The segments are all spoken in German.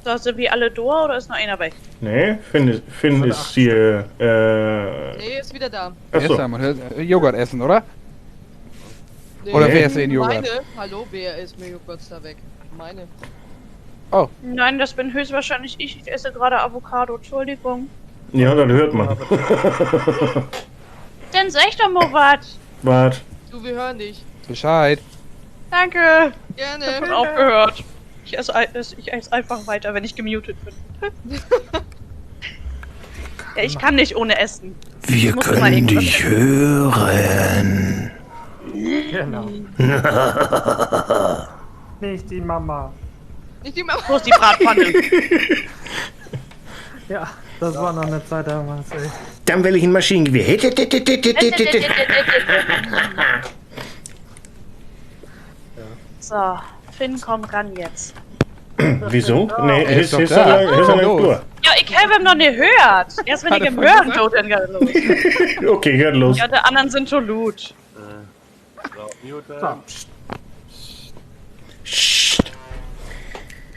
Da sind wir alle durch oder ist noch einer weg? Nee, Finn ist hier, Nee, ist wieder da. achso. Man hört Joghurt essen, oder? Nee, Oder wer ist den Joghurt? Meine? Hallo, wer ist mir Joghurt da weg? Meine. Oh, Nein, das bin höchstwahrscheinlich ich. Ich esse gerade Avocado, Entschuldigung. Ja, das hört man. Dann sag doch mal was. Wart. Du, wir hören dich. Bescheid. Danke. Gerne. Ich hab schon aufgehört. Ich esse einfach weiter, wenn ich gemutet bin. Ja, ich kann nicht ohne essen. Wir muss immer können irgendwas dich hören. Genau. Nicht die Mama. Nicht die Mama. Wo ist die Bratpfanne? Ja, das war noch eine Zeit damals, ey. Dann will ich ein Maschinengewehr. So, Finn, komm ran jetzt. Wieso? Nee, Er ist ist doch ist da. er lang Los. klar. Ja, ich habe ihm noch nicht gehört. Erst wenn ich ihm hören tue, dann geht los. Okay, geht los. Ja, die anderen sind schon gut. So, Psst.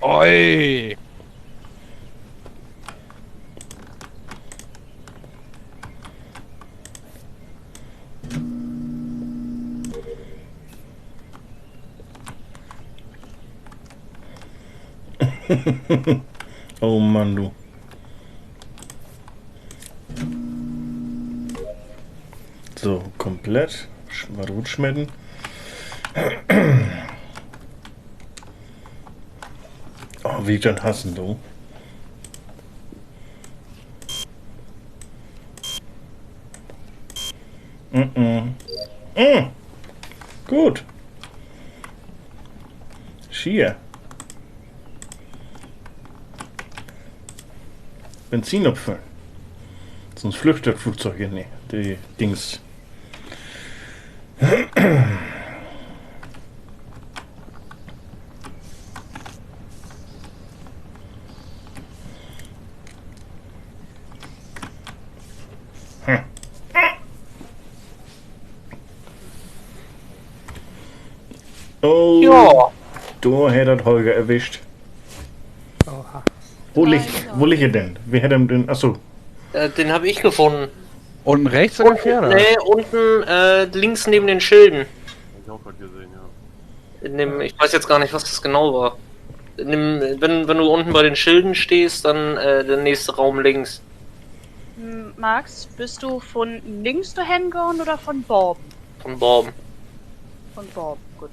Oi. Oh Mann, du. So, komplett. Schmarot schmecken. Oh, wie ich das hassen, du. Gut. Schier. Benzin abfüllen. Sonst flüchtet das Flugzeug hier nicht. Die Dings. Oh, Ja. du hättest Holger erwischt. oha. Wo liegt er denn? Wer hätte ihn denn? Achso. Den habe ich gefunden. Unten rechts ungefähr, oder? Nee, unten links neben den Schilden. Hab ich auch gerade gesehen, ja. In dem, ich weiß jetzt gar nicht, was das genau war. In dem, wenn du unten bei den Schilden stehst, dann der nächste Raum links. Max, bist du von links dahin gegangen oder von Bob? Von Borben. Von Bob, gut.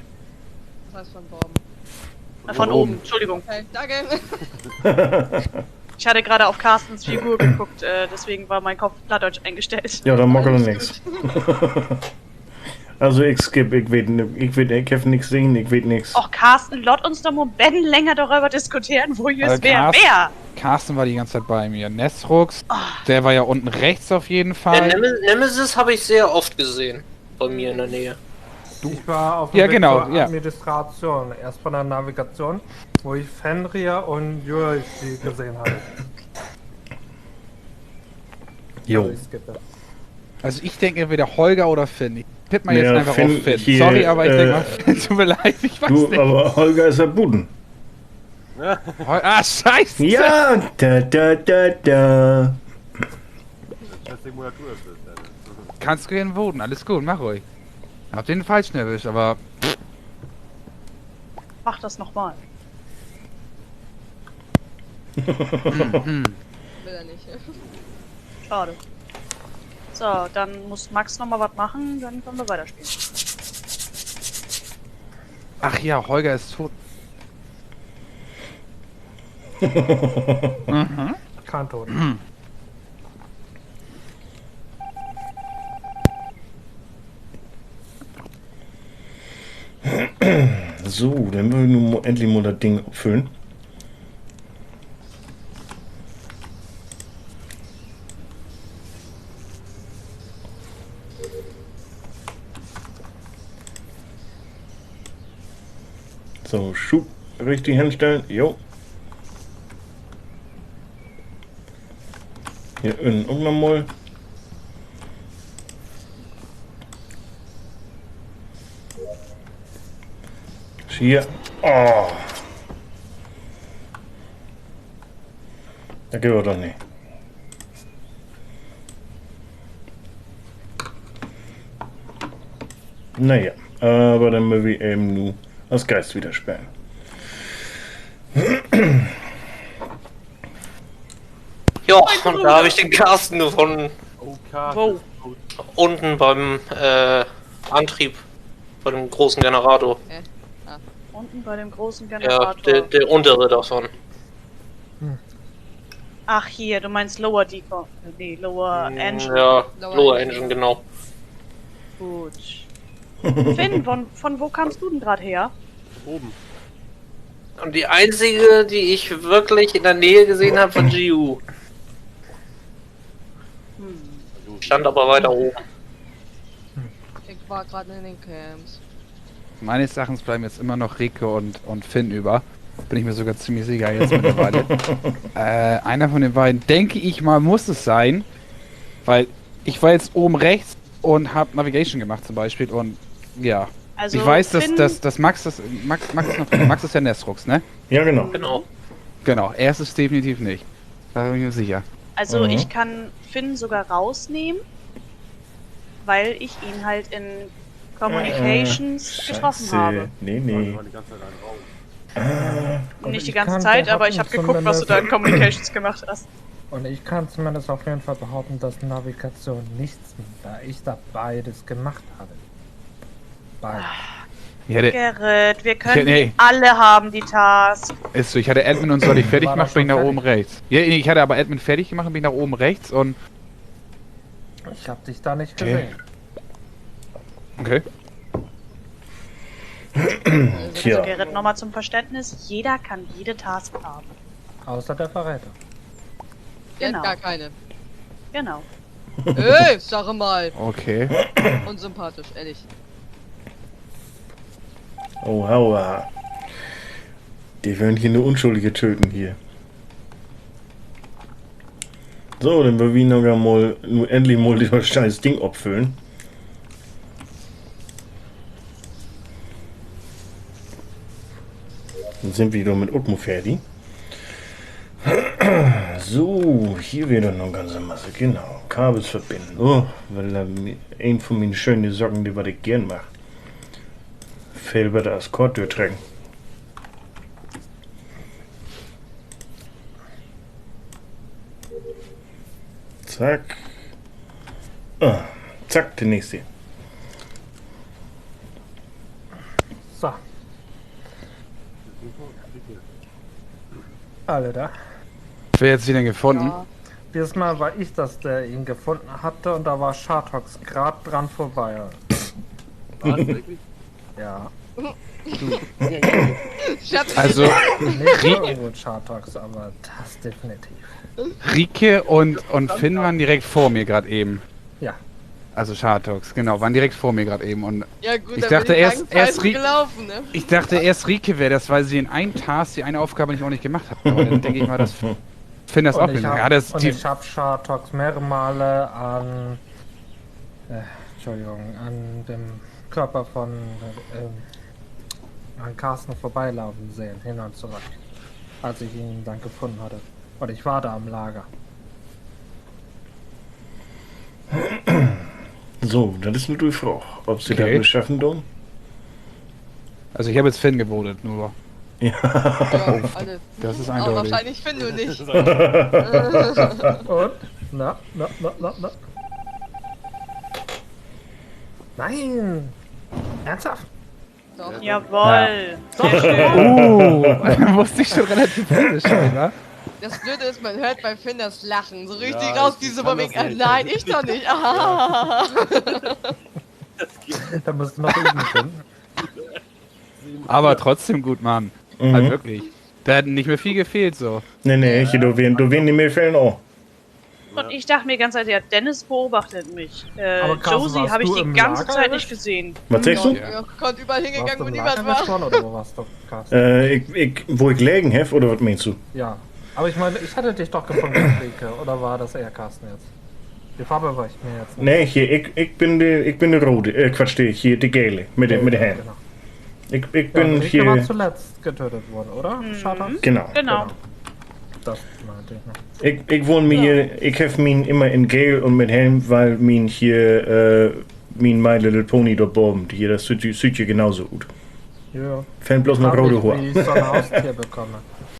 Das heißt von Borben. Von oben, Entschuldigung. Okay, danke. Ich hatte gerade auf Carstens Figur geguckt, deswegen war mein Kopf plattdeutsch eingestellt. Ja, dann mag er nix. Also ich will nix sehen, ich will nix. Och, Carsten, lot uns doch mal Ben länger darüber diskutieren, wo jetzt wer Carsten- wer. Carsten war die ganze Zeit bei mir. Nesrux, der war ja unten rechts auf jeden Der Fall. Nemesis habe ich sehr oft gesehen. Bei mir in der Nähe. Ich war auf Ja, dem Weg genau, zur ja. Administration. Erst von der Navigation, wo ich Fenrir und Yoshi gesehen habe. Jo. Also ich skippe. Also ich denke entweder Holger oder Finn. Ich tippe mal jetzt Ja, einfach Finn auf Finn. hier, Sorry, aber ich denke mal Finn. Tut mir leid, ich weiß Du, nicht. aber Holger ist ja Buden. Scheiße! Ja, da. Testing Muratur ist das, Kannst du gehen voten, alles gut, mach ruhig. Hab den falschen erwischt, aber Mach das nochmal. Will er nicht. Schade. So, dann muss Max nochmal was machen, dann können wir weiterspielen. ach ja, Holger ist tot. Mhm. Kanton. So, dann wollen wir nun endlich mal das Ding abfüllen. So, Schub richtig hinstellen. Jo. Hier unten auch nochmal. Hier. Oh. Das geht doch nicht. Naja, aber dann müssen wir eben nur das Geist wieder sperren. Ja, und da habe ich den Carsten gefunden. Oh, Karten. Wow. Unten beim Antrieb. Bei dem großen Generator. Unten bei dem großen Ja, Generator. der untere davon. Ach, hier, du meinst Lower Decon. Nee, Lower Engine. Ja, Lower Lower Engine. Engine, genau. Gut. Finn, von wo kamst du denn gerade her? Oben. Und die einzige, die ich wirklich in der Nähe gesehen habe, war GU. Stand aber weiter oben. Ich war gerade in den Camps. Meines Erachtens bleiben jetzt immer noch Rico und Finn über. Bin ich mir sogar ziemlich sicher jetzt mittlerweile. Einer von den beiden, denke ich mal, muss es sein. Weil ich war jetzt oben rechts und habe Navigation gemacht zum Beispiel und ja. Also, Ich weiß, Finn, dass Max ist noch drin. Max ist ja Nestrux, ne? Ja, genau. Genau. Genau, er ist es definitiv nicht. Da bin ich mir sicher. Also Mhm. ich kann Finn sogar rausnehmen, weil ich ihn halt in Communications getroffen habe. Nee, Die nee. waren die ganze Zeit ein Raum. Und Nicht die ich ganze kann Zeit, aber ich behaupten, habe geguckt, was du da in zumindest- Communications gemacht hast. Und ich kann zumindest auf jeden Fall behaupten, dass Navigation nichts, da ich da beides gemacht habe. Beides. Ich hatte, Gerrit, wir können nee. die alle haben, die Task. ist so, ich hatte Admin und Solly fertig War gemacht, das bin ich nach schon oben rechts. Ja, nee, ich hatte aber Admin fertig gemacht und bin nach oben rechts und. Ich habe dich da nicht Okay. gesehen. Okay. Tja. Also Gerrit, nochmal zum Verständnis, jeder kann jede Task haben. Außer der Verräter. Der Genau. hat gar keine. Genau. Ey, sag mal. Okay. Unsympathisch, ehrlich. Oh, aua. Die wollen hier nur Unschuldige töten hier. So, dann wir wie noch mal nur endlich mal das scheiß Ding abfüllen. Dann sind wir wieder mit Utmo fertig. So, hier wieder noch eine ganze Masse. Genau, Kabels verbinden. Oh, weil ein von meinen schönen Socken, die was ich gern mache. Viel besser als Kord durchtrecken. Zack. Ah, zack, der nächste. So. Alle da. Wer hat sie denn gefunden? Ja. Diesmal war ich das, der ihn gefunden hatte und da war Shartox gerade dran vorbei. Was, wirklich? Ja. Ich hab Also, Nicht irgendwo Shartox, aber das definitiv. Rike und Finn waren direkt vor mir gerade eben. Ja. Also Shartox, genau, waren direkt vor mir gerade eben und ja gut, Ich dann dachte bin erst ganz Rie- gelaufen, ne? ich dachte erst Rike wäre das, weil sie in einem Task die eine Aufgabe nicht ordentlich gemacht hat. Aber dann denke ich mal, dass Finn das auch Und ich gemacht hab, hat. Ja, das und die, ich hab Shartox mehrere Male an Entschuldigung, an dem Körper von an Carsten vorbeilaufen sehen, hin und zurück. Als ich ihn dann gefunden hatte. Und ich war da am Lager. So, das ist nur die Frage, ob sie Okay. das schaffen tun. also ich habe jetzt Finn gewotet, nur. Ja, alle. Das ist Aber eindeutig. wahrscheinlich Finn du nicht. Und? Na. Nein! Ernsthaft? Doch. Jawohl. Sehr schön. Wusste ich schon relativ viel schon, wa? Das Blöde ist, man hört bei Finn das Lachen. So richtig Ja, raus, ich diese kann Bobbing. das nicht. Nein, ich doch nicht. Ah. Da musst du noch üben können. Aber trotzdem gut, Mann. Mhm. Halt wirklich. Da hat nicht mehr viel gefehlt, so. Nee, hier, du wen die mir fehlen auch. Und ich dachte mir die ganze Zeit, ja, Dennis beobachtet mich. Aber Carsten, Josie warst habe ich du die im ganze Lager, Zeit oder? nicht gesehen. Was sagst du? Ja, konnte überall Warst hingegangen, du wo im niemand Lager war. mit dran, oder wo warst du, Carsten? Wo ich gelegen habe, oder was meinst du? Ja. Aber ich meine, ich hatte dich doch gefunden, Rike. Oder war das eher Carsten jetzt? Die Farbe war ich mir jetzt nicht. Nee, hier, ich bin der rote, Quatsch, hier, die gelbe, mit den Händen. Genau. Ich Ja, bin Rike war hier, zuletzt getötet worden, oder? Mhm. Shartox? genau. Genau. Das meinte ich noch. Ich wohne mir, ich habe mich immer in Gel und mit Helm, weil mein hier, mein My Little Pony dort oben, hier, das sieht hier genauso gut. Ja. Fällt bloß noch Frag rote mich, Haar. wie ich so ein Haustier bekomme.